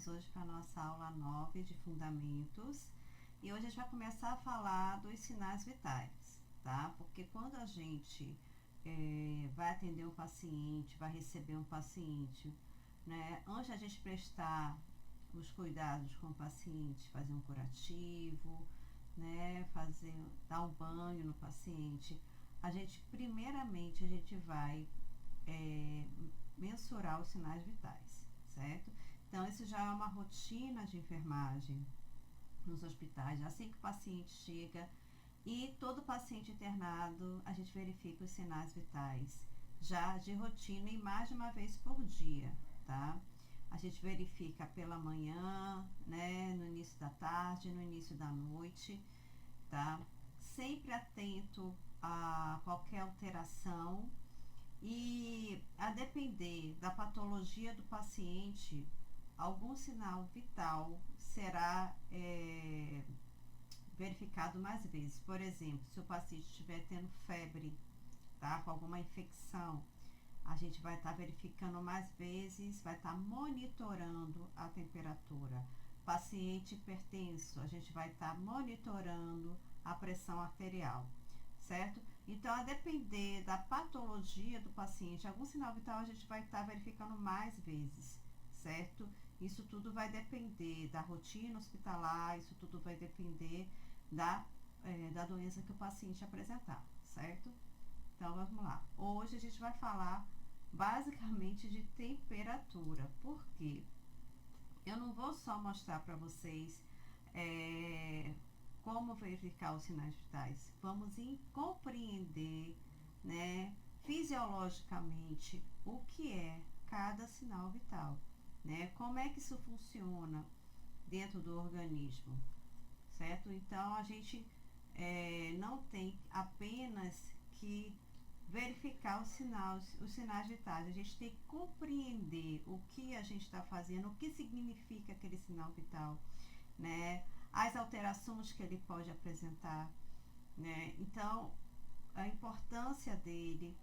Vamos hoje para a nossa aula 9 de Fundamentos. E hoje a gente vai começar a falar dos sinais vitais, tá? Porque quando a gente vai atender um paciente, vai receber um paciente, né? Antes da gente prestar os cuidados com o paciente, fazer um curativo, né? Dar um banho no paciente, primeiramente, a gente vai mensurar os sinais vitais, certo? Então, isso já é uma rotina de enfermagem nos hospitais. Assim que o paciente chega e todo paciente internado, a gente verifica os sinais vitais, já de rotina e mais de uma vez por dia, tá? A gente verifica pela manhã, né, no início da tarde, no início da noite, tá? Sempre atento a qualquer alteração. E a depender da patologia do paciente, algum sinal vital será verificado mais vezes. Por exemplo, se o paciente estiver tendo febre, tá, com alguma infecção, a gente vai estar verificando mais vezes, vai estar monitorando a temperatura. Paciente hipertenso, a gente vai estar monitorando a pressão arterial, certo? Então, a depender da patologia do paciente, algum sinal vital a gente vai estar verificando mais vezes, certo? Isso tudo vai depender da rotina hospitalar, isso tudo vai depender da doença que o paciente apresentar, certo? Então, vamos lá. Hoje a gente vai falar basicamente de temperatura, porque eu não vou só mostrar para vocês como verificar os sinais vitais. Vamos compreender, né, fisiologicamente o que é cada sinal vital, né? Como é que isso funciona dentro do organismo, certo? Então, a gente não tem apenas que verificar os sinais vitais. A gente tem que compreender o que a gente está fazendo, o que significa aquele sinal vital, né? As alterações que ele pode apresentar, né? Então, a importância dele.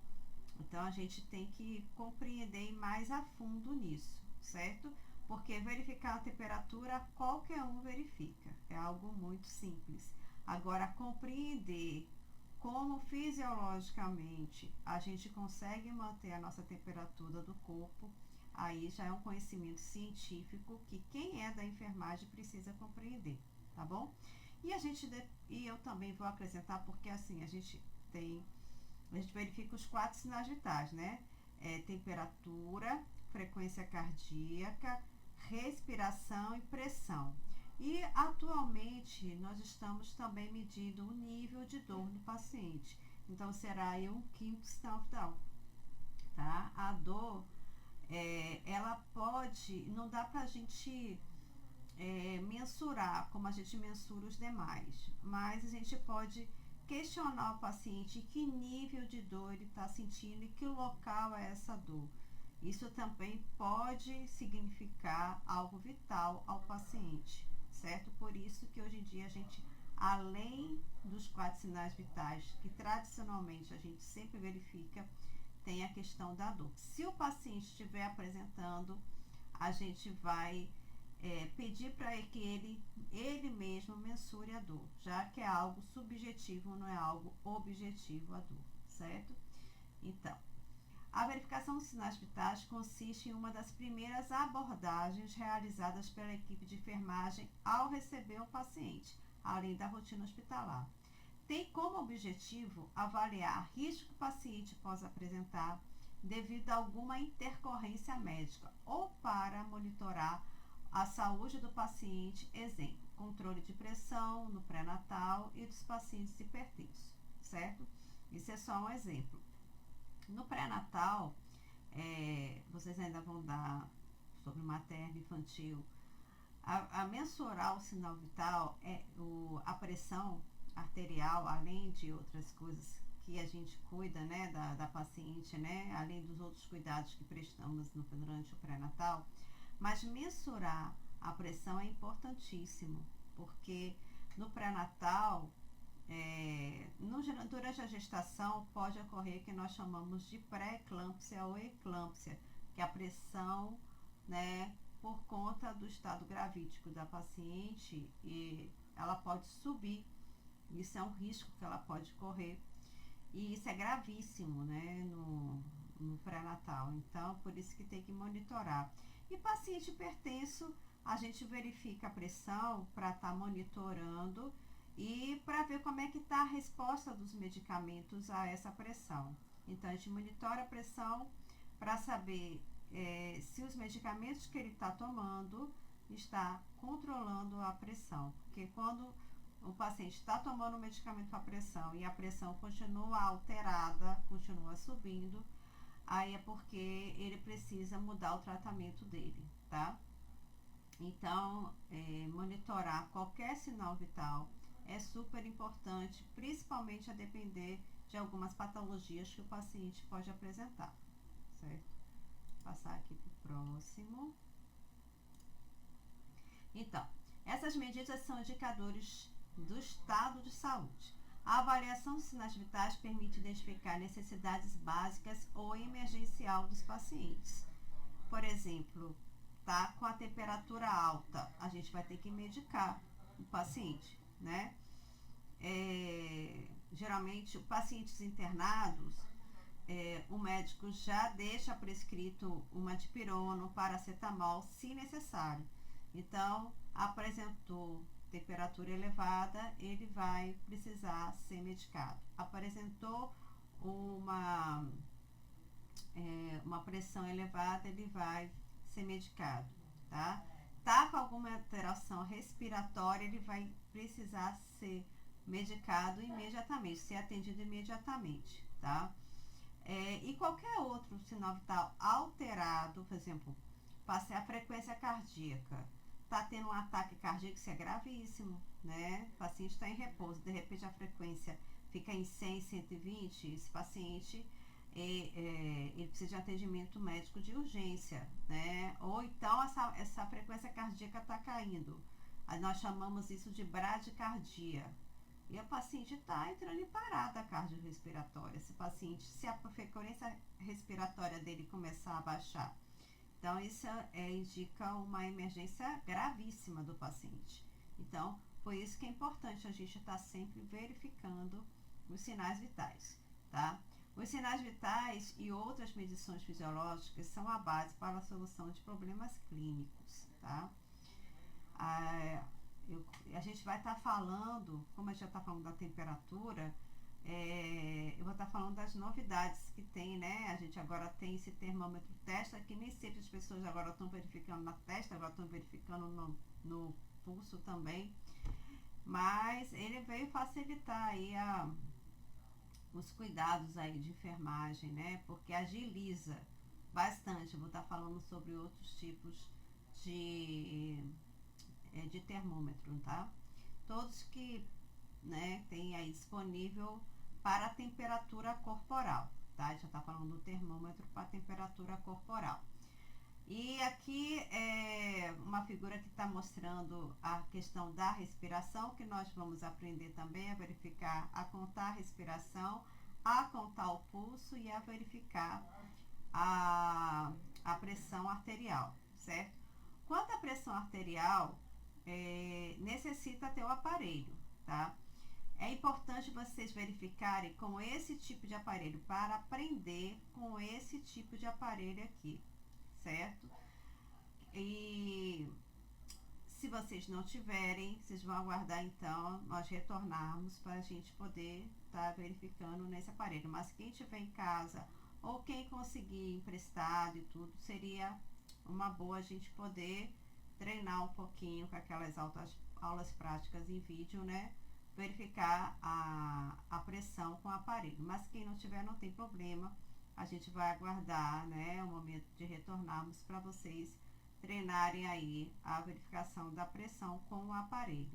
Então, a gente tem que compreender mais a fundo nisso, certo? Porque verificar a temperatura, qualquer um verifica. É algo muito simples. Agora, compreender como fisiologicamente a gente consegue manter a nossa temperatura do corpo, aí já é um conhecimento científico que quem é da enfermagem precisa compreender, tá bom? E eu também vou acrescentar, porque assim, a gente verifica os 4 sinais vitais, né? Temperatura, frequência cardíaca, respiração e pressão. E atualmente nós estamos também medindo o nível de dor do paciente. Então será aí um 5º sinal vital, tá? A dor, ela pode, não dá pra gente mensurar como a gente mensura os demais, mas a gente pode questionar o paciente que nível de dor ele está sentindo e que local é essa dor. Isso também pode significar algo vital ao paciente, certo? Por isso que hoje em dia a gente, além dos 4 sinais vitais, que tradicionalmente a gente sempre verifica, tem a questão da dor. Se o paciente estiver apresentando, a gente vai pedir para que ele mesmo mensure a dor, já que é algo subjetivo, não é algo objetivo a dor, certo? Então, a verificação dos sinais vitais consiste em uma das primeiras abordagens realizadas pela equipe de enfermagem ao receber o paciente, além da rotina hospitalar. Tem como objetivo avaliar risco que o paciente possa apresentar devido a alguma intercorrência médica ou para monitorar a saúde do paciente, exemplo, controle de pressão no pré-natal e dos pacientes hipertensos, certo? Isso é só um exemplo. No pré-natal, vocês ainda vão dar sobre materno e infantil, a mensurar o sinal vital, a pressão arterial, além de outras coisas que a gente cuida, né, da paciente, né, além dos outros cuidados que prestamos durante o pré-natal, mas mensurar a pressão é importantíssimo, porque no pré-natal, durante a gestação, pode ocorrer que nós chamamos de pré-eclâmpsia ou eclâmpsia, que a pressão, né, por conta do estado gravídico da paciente, e ela pode subir. Isso é um risco que ela pode correr. E isso é gravíssimo, né, no pré-natal. Então, por isso que tem que monitorar. E paciente hipertenso, a gente verifica a pressão para estar monitorando e para ver como é que está a resposta dos medicamentos a essa pressão. Então, a gente monitora a pressão para saber se os medicamentos que ele está tomando está controlando a pressão. Porque quando o paciente está tomando um medicamento para pressão e a pressão continua alterada, continua subindo, aí é porque ele precisa mudar o tratamento dele, tá? Então, monitorar qualquer sinal vital é super importante, principalmente a depender de algumas patologias que o paciente pode apresentar, certo? Vou passar aqui para o próximo. Então, essas medidas são indicadores do estado de saúde. A avaliação dos sinais vitais permite identificar necessidades básicas ou emergencial dos pacientes. Por exemplo, tá com a temperatura alta, a gente vai ter que medicar o paciente, né? Geralmente, pacientes internados, o médico já deixa prescrito uma dipirona, paracetamol, se necessário. Então, apresentou temperatura elevada, ele vai precisar ser medicado. Apresentou uma pressão elevada, ele vai ser medicado, tá? Tá com alguma alteração respiratória, ele vai precisar ser medicado imediatamente, ser atendido imediatamente, tá? E qualquer outro sinal vital alterado, por exemplo, passei a frequência cardíaca, tá tendo um ataque cardíaco, isso é gravíssimo, né? O paciente está em repouso, de repente a frequência fica em 100, 120, esse paciente ele precisa de atendimento médico de urgência, né? Ou então essa frequência cardíaca está caindo. Nós chamamos isso de bradicardia. E o paciente está entrando em parada cardiorrespiratória. Esse paciente, se a frequência respiratória dele começar a baixar, então, isso indica uma emergência gravíssima do paciente. Então, por isso que é importante a gente estar sempre verificando os sinais vitais, tá? Os sinais vitais e outras medições fisiológicas são a base para a solução de problemas clínicos, tá? A gente vai estar falando, como a gente já está falando da temperatura, eu vou estar falando das novidades que tem, né? A gente agora tem esse termômetro testa, que nem sempre as pessoas agora estão verificando na testa, agora estão verificando no pulso também. Mas ele veio facilitar aí os cuidados aí de enfermagem, né? Porque agiliza bastante. Eu vou estar falando sobre outros tipos de termômetro, tá? Todos que, né, tem aí disponível para a temperatura corporal, tá? A gente já está falando do termômetro para a temperatura corporal. E aqui é uma figura que está mostrando a questão da respiração, que nós vamos aprender também a verificar, a contar a respiração, a contar o pulso e a verificar a pressão arterial, certo? Quanto à pressão arterial, necessita ter o aparelho, tá? É importante vocês verificarem com esse tipo de aparelho para aprender com esse tipo de aparelho aqui, certo? E se vocês não tiverem, vocês vão aguardar então nós retornarmos para a gente poder estar verificando nesse aparelho. Mas quem tiver em casa ou quem conseguir emprestado e tudo, seria uma boa a gente poder treinar um pouquinho com aquelas aulas práticas em vídeo, né? Verificar a pressão com o aparelho. Mas quem não tiver, não tem problema. A gente vai aguardar, né, o momento de retornarmos para vocês treinarem aí a verificação da pressão com o aparelho.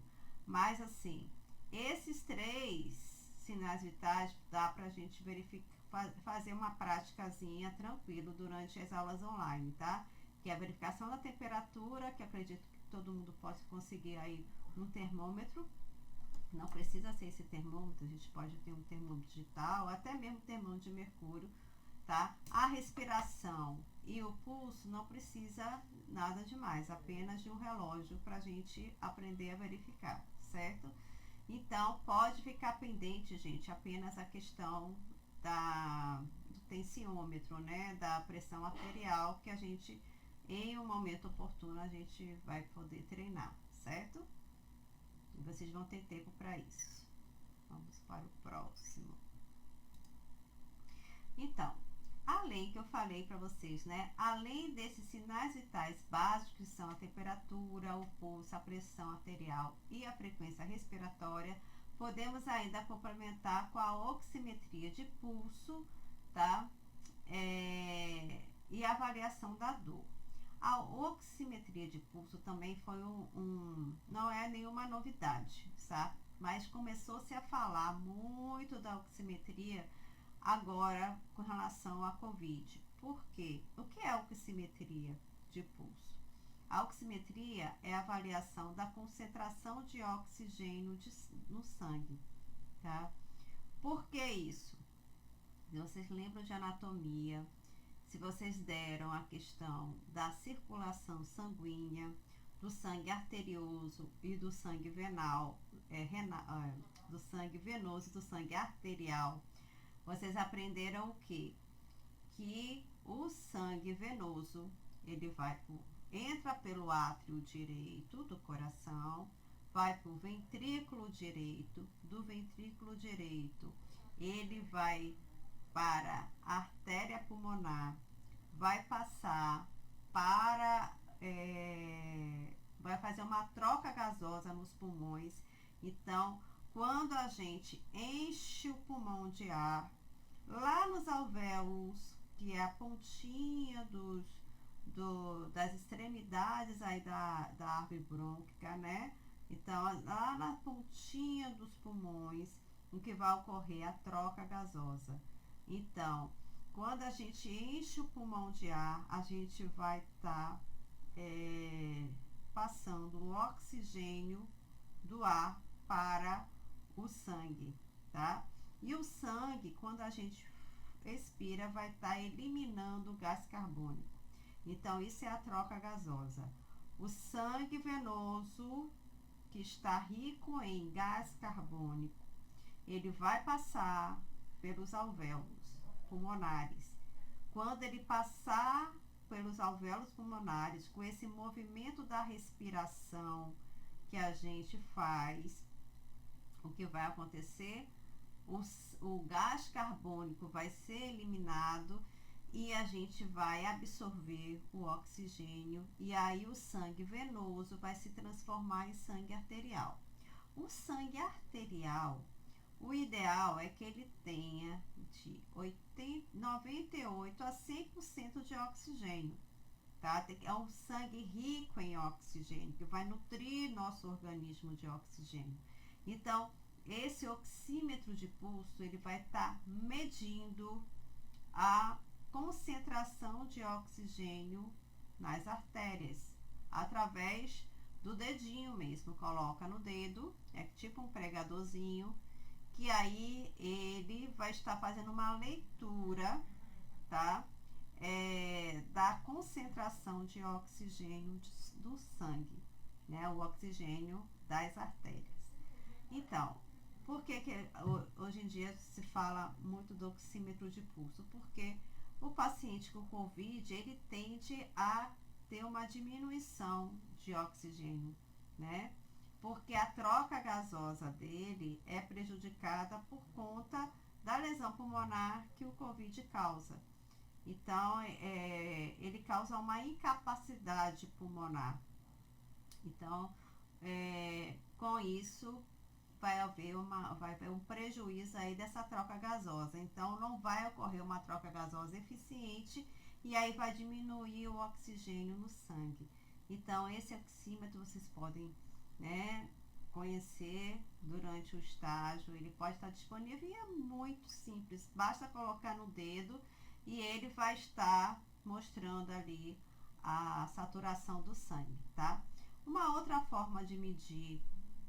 Mas assim, esses 3 sinais vitais dá para a gente verificar, fazer uma praticazinha tranquilo durante as aulas online, tá? Que é a verificação da temperatura, que acredito que todo mundo pode conseguir aí no termômetro. Não precisa ser esse termômetro, a gente pode ter um termômetro digital, até mesmo termômetro de mercúrio, tá? A respiração E o pulso não precisa nada demais, apenas de um relógio para a gente aprender a verificar, certo? Então, pode ficar pendente, gente, apenas a questão do tensiômetro, né? Da pressão arterial, que a gente, em um momento oportuno, a gente vai poder treinar, certo? E vocês vão ter tempo para isso. Vamos para o próximo. Então, além que eu falei para vocês, né? Além desses sinais vitais básicos, que são a temperatura, o pulso, a pressão arterial e a frequência respiratória, podemos ainda complementar com a oximetria de pulso, tá? E a avaliação da dor. A oximetria de pulso também foi não é nenhuma novidade, tá? Mas começou-se a falar muito da oximetria agora com relação à Covid. Por quê? O que é a oximetria de pulso? A oximetria é a avaliação da concentração de oxigênio no sangue, tá? Por que isso? Se vocês lembram de anatomia, se vocês deram a questão da circulação sanguínea, do sangue arterioso e do sangue venal, do sangue venoso e do sangue arterial, vocês aprenderam o quê? Que o sangue venoso, ele entra pelo átrio direito do coração, vai para o ventrículo direito, do ventrículo direito ele vai para a artéria pulmonar, vai passar vai fazer uma troca gasosa nos pulmões. Então, quando a gente enche o pulmão de ar, lá nos alvéolos, que é a pontinha das extremidades aí da árvore brônquica, né? Então, lá na pontinha dos pulmões, o que vai ocorrer a troca gasosa. Então, quando a gente enche o pulmão de ar, a gente vai estar passando o oxigênio do ar para o sangue, tá? E o sangue, quando a gente expira, vai estar eliminando o gás carbônico. Então, isso é a troca gasosa. O sangue venoso, que está rico em gás carbônico, ele vai passar pelos alvéolos pulmonares. Quando ele passar pelos alvéolos pulmonares, com esse movimento da respiração que a gente faz, o que vai acontecer? O gás carbônico vai ser eliminado e a gente vai absorver o oxigênio, e aí o sangue venoso vai se transformar em sangue arterial. O sangue arterial, o ideal é que ele tenha de 98 a 100% de oxigênio, tá? É um sangue rico em oxigênio, que vai nutrir nosso organismo de oxigênio. Então, esse oxímetro de pulso, ele vai estar medindo a concentração de oxigênio nas artérias, através do dedinho mesmo. Coloca no dedo, é tipo um pregadorzinho, que aí ele vai estar fazendo uma leitura, tá? Da concentração de oxigênio do sangue, né? O oxigênio das artérias. Então, por que hoje em dia se fala muito do oxímetro de pulso? Porque o paciente com Covid, ele tende a ter uma diminuição de oxigênio, né? Porque a troca gasosa dele é prejudicada por conta da lesão pulmonar que o Covid causa. Então, ele causa uma incapacidade pulmonar. Então, com isso, vai haver um prejuízo aí dessa troca gasosa. Então, não vai ocorrer uma troca gasosa eficiente e aí vai diminuir o oxigênio no sangue. Então, esse oxímetro vocês podem, né, conhecer durante o estágio. Ele pode estar disponível e é muito simples. Basta colocar no dedo e ele vai estar mostrando ali a saturação do sangue, tá? Uma outra forma de medir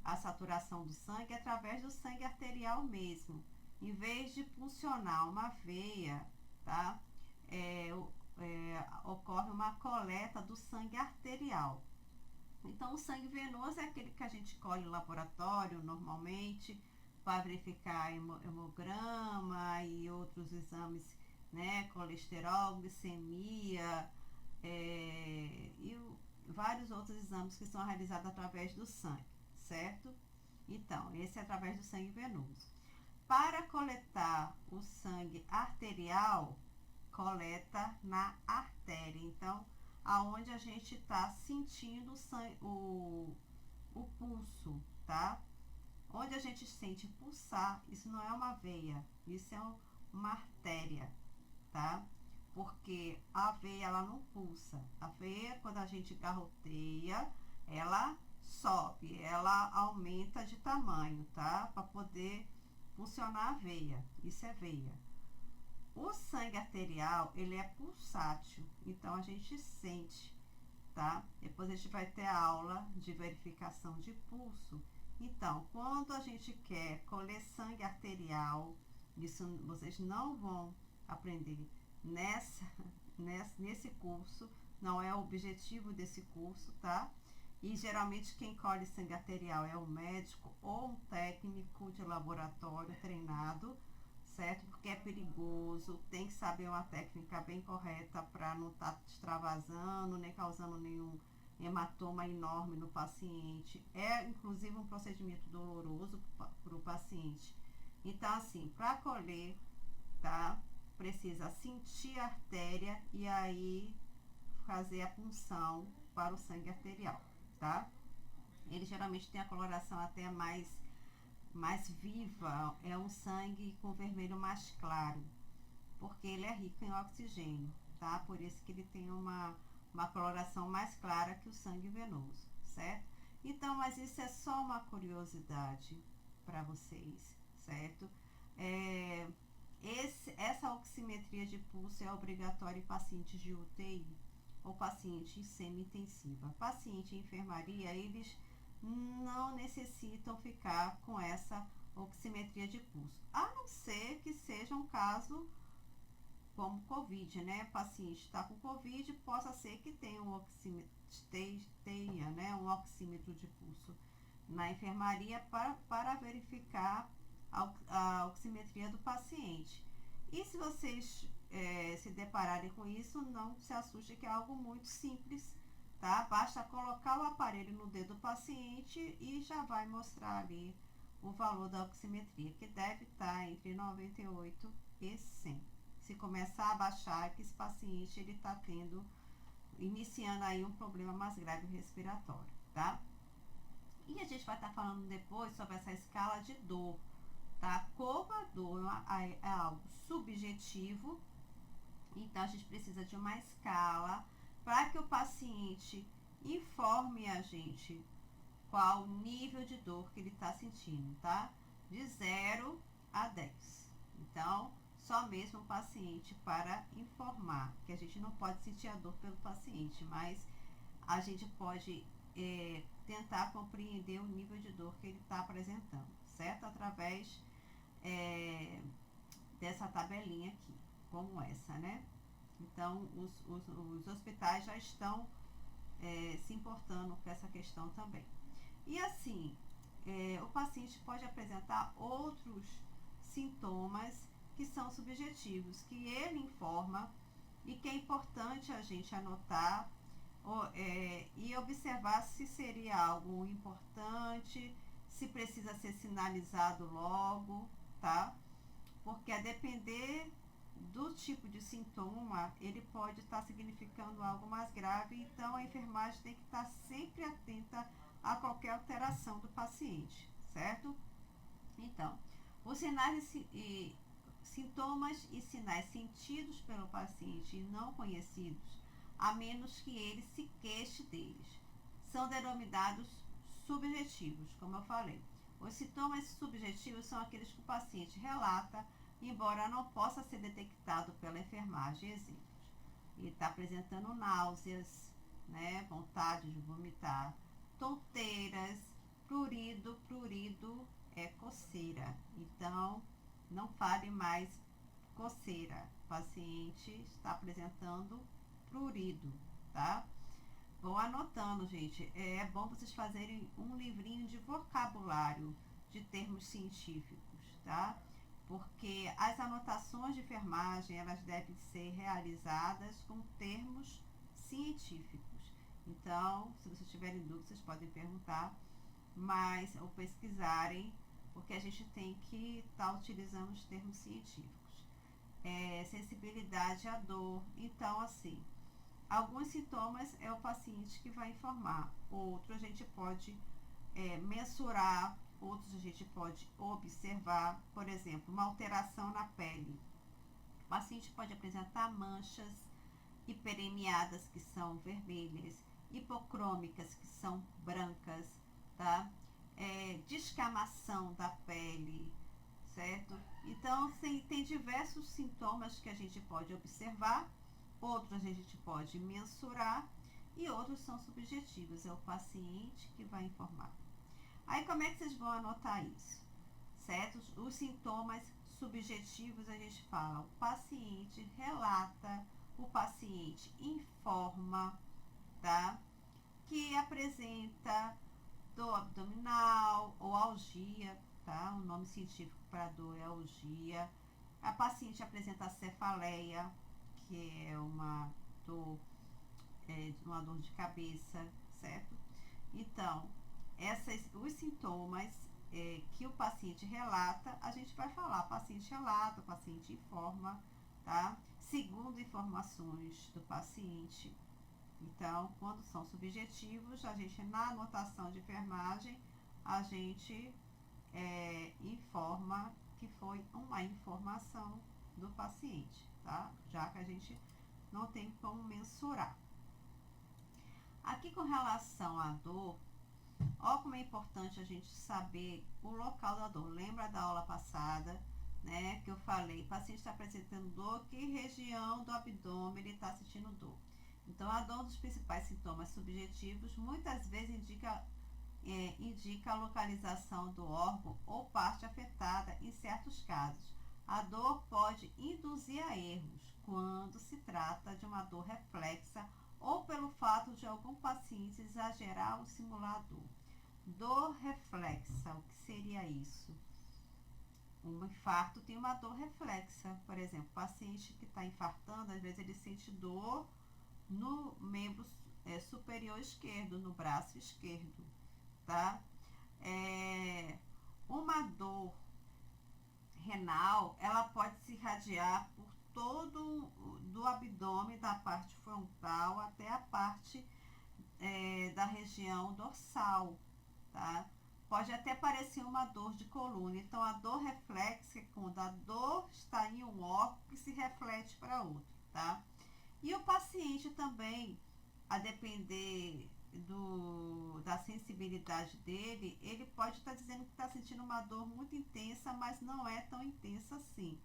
a saturação do sangue é através do sangue arterial mesmo. Em vez de funcionar uma veia, tá? O uma coleta do sangue arterial. Então, o sangue venoso é aquele que a gente colhe em laboratório normalmente para verificar hemograma e outros exames, né, colesterol, glicemia, vários outros exames que são realizados através do sangue, certo? Então, esse é através do sangue venoso. Para coletar o sangue arterial, coleta na artéria. Então, aonde a gente está sentindo o pulso, tá? Onde a gente sente pulsar, isso não é uma veia, isso é uma artéria, tá? Porque a veia, ela não pulsa. A veia, quando a gente garroteia, ela sobe, ela aumenta de tamanho, tá? Para poder funcionar a veia, isso é veia. O sangue arterial, ele é pulsátil, então a gente sente, tá? Depois a gente vai ter a aula de verificação de pulso. Então, quando a gente quer colher sangue arterial, isso vocês não vão aprender nesse curso, não é o objetivo desse curso, tá? E geralmente quem colhe sangue arterial é um médico ou um técnico de laboratório treinado, certo? Porque é perigoso, tem que saber uma técnica bem correta para não estar extravasando, nem causando nenhum hematoma enorme no paciente. É inclusive um procedimento doloroso para o paciente. Então, assim, para colher, tá? Precisa sentir a artéria e aí fazer a punção para o sangue arterial, tá? Ele geralmente tem a coloração até mais viva, é um sangue com vermelho mais claro, porque ele é rico em oxigênio, tá? Por isso que ele tem uma coloração mais clara que o sangue venoso, certo? Então, mas isso é só uma curiosidade para vocês, certo? Essa oximetria de pulso é obrigatória em pacientes de UTI ou paciente semi-intensiva. Paciente em enfermaria, eles não necessitam ficar com essa oximetria de pulso, a não ser que seja um caso como Covid, né? O paciente está com Covid, possa ser que tenha um oxímetro de pulso na enfermaria para verificar a oximetria do paciente. E se vocês se depararem com isso, não se assuste, que é algo muito simples, tá? Basta colocar o aparelho no dedo do paciente e já vai mostrar ali o valor da oximetria, que deve estar entre 98 e 100. Se começar a baixar, que esse paciente ele está iniciando aí um problema mais grave respiratório, tá? E a gente vai estar falando depois sobre essa escala de dor, tá? Como a dor é algo subjetivo, então a gente precisa de uma escala para que o paciente informe a gente qual o nível de dor que ele está sentindo, tá? De 0 a 10. Então, só mesmo o paciente para informar, que a gente não pode sentir a dor pelo paciente, mas a gente pode tentar compreender o nível de dor que ele está apresentando, certo? Através dessa tabelinha aqui, como essa, né? Então, os hospitais já estão se importando com essa questão também. E assim, o paciente pode apresentar outros sintomas que são subjetivos, que ele informa e que é importante a gente anotar e observar se seria algo importante, se precisa ser sinalizado logo, tá? Porque a depender do tipo de sintoma, ele pode estar significando algo mais grave, então a enfermagem tem que estar sempre atenta a qualquer alteração do paciente, certo? Então, os sinais sintomas e sinais sentidos pelo paciente e não conhecidos, a menos que ele se queixe deles, são denominados subjetivos, como eu falei. Os sintomas subjetivos são aqueles que o paciente relata, embora não possa ser detectado pela enfermagem. Exemplos: ele está apresentando náuseas, né, vontade de vomitar, tonteiras, prurido é coceira, então não fale mais coceira. O paciente está apresentando prurido, tá? Vão anotando, gente. É bom vocês fazerem um livrinho de vocabulário de termos científicos, tá? Porque as anotações de enfermagem, elas devem ser realizadas com termos científicos. Então, se vocês tiverem dúvidas, vocês podem perguntar, mas ou pesquisarem, porque a gente tem que estar utilizando os termos científicos. Sensibilidade à dor. Então, assim, alguns sintomas é o paciente que vai informar, outros a gente pode mensurar, outros a gente pode observar. Por exemplo, uma alteração na pele. O paciente pode apresentar manchas hiperemiadas, que são vermelhas, hipocrômicas, que são brancas, tá? Descamação da pele, certo? Então, tem diversos sintomas que a gente pode observar, outros a gente pode mensurar e outros são subjetivos, é o paciente que vai informar. Aí, como é que vocês vão anotar isso? Certo? Os sintomas subjetivos a gente fala, o paciente relata, o paciente informa, tá? Que apresenta dor abdominal ou algia, tá? O nome científico para dor é algia. A paciente apresenta cefaleia, que é uma dor de cabeça, certo? Então, os sintomas que o paciente relata, a gente vai falar, o paciente relata, o paciente informa, tá? Segundo informações do paciente. Então, quando são subjetivos, a gente, na anotação de enfermagem, a gente informa que foi uma informação do paciente, tá? Já que a gente não tem como mensurar. Aqui, com relação à dor, ó como é importante a gente saber o local da dor. Lembra da aula passada, né, que eu falei, o paciente está apresentando dor, que região do abdômen ele está sentindo dor. Então, a dor dos principais sintomas subjetivos muitas vezes indica a localização do órgão ou parte afetada em certos casos. A dor pode induzir a erros quando se trata de uma dor reflexa ou pelo fato de algum paciente exagerar ou simular a dor. Dor reflexa, o que seria isso? Um infarto tem uma dor reflexa. Por exemplo, o paciente que está infartando, às vezes ele sente dor no membro superior esquerdo, no braço esquerdo, tá? Uma dor renal, ela pode se irradiar por todo do abdômen, da parte frontal até a parte da região dorsal, tá? Pode até parecer uma dor de coluna. Então, a dor reflexa é quando a dor está em um órgão que se reflete para outro, tá? E o paciente também, a depender da sensibilidade dele, ele pode estar dizendo que está sentindo uma dor muito intensa, mas não é tão intensa assim,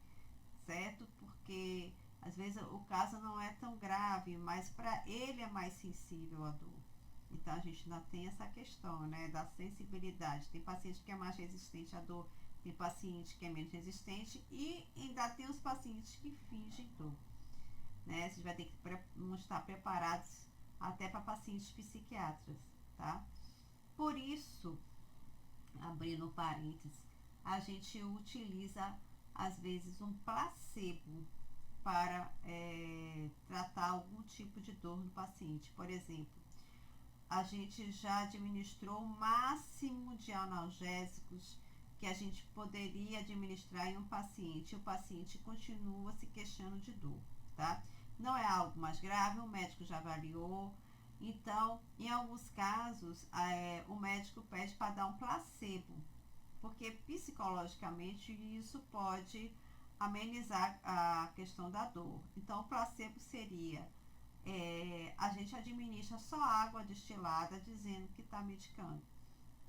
certo? Porque às vezes o caso não é tão grave, mas para ele é mais sensível à dor. Então, a gente ainda tem essa questão, né, da sensibilidade. Tem paciente que é mais resistente à dor, tem paciente que é menos resistente e ainda tem os pacientes que fingem dor, né? Vocês vão ter que estar preparados até para pacientes psiquiatras, tá? Por isso, abrindo parênteses, a gente utiliza, às vezes, um placebo para tratar algum tipo de dor no paciente. Por exemplo, a gente já administrou o máximo de analgésicos que a gente poderia administrar em um paciente. O paciente continua se queixando de dor, tá? Não é algo mais grave, o médico já avaliou. Então, em alguns casos, o médico pede para dar um placebo, porque psicologicamente isso pode amenizar a questão da dor. Então, o placebo seria a gente administra só água destilada dizendo que está medicando,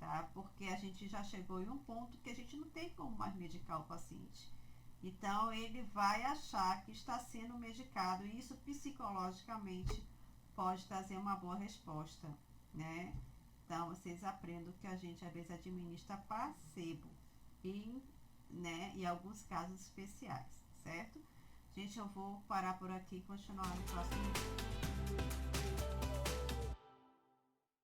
tá? Porque a gente já chegou em um ponto que a gente não tem como mais medicar o paciente. Então, ele vai achar que está sendo medicado e isso psicologicamente pode trazer uma boa resposta, né? Então, vocês aprendem que a gente às vezes administra placebo em alguns casos especiais, certo? Gente, eu vou parar por aqui e continuar no próximo vídeo.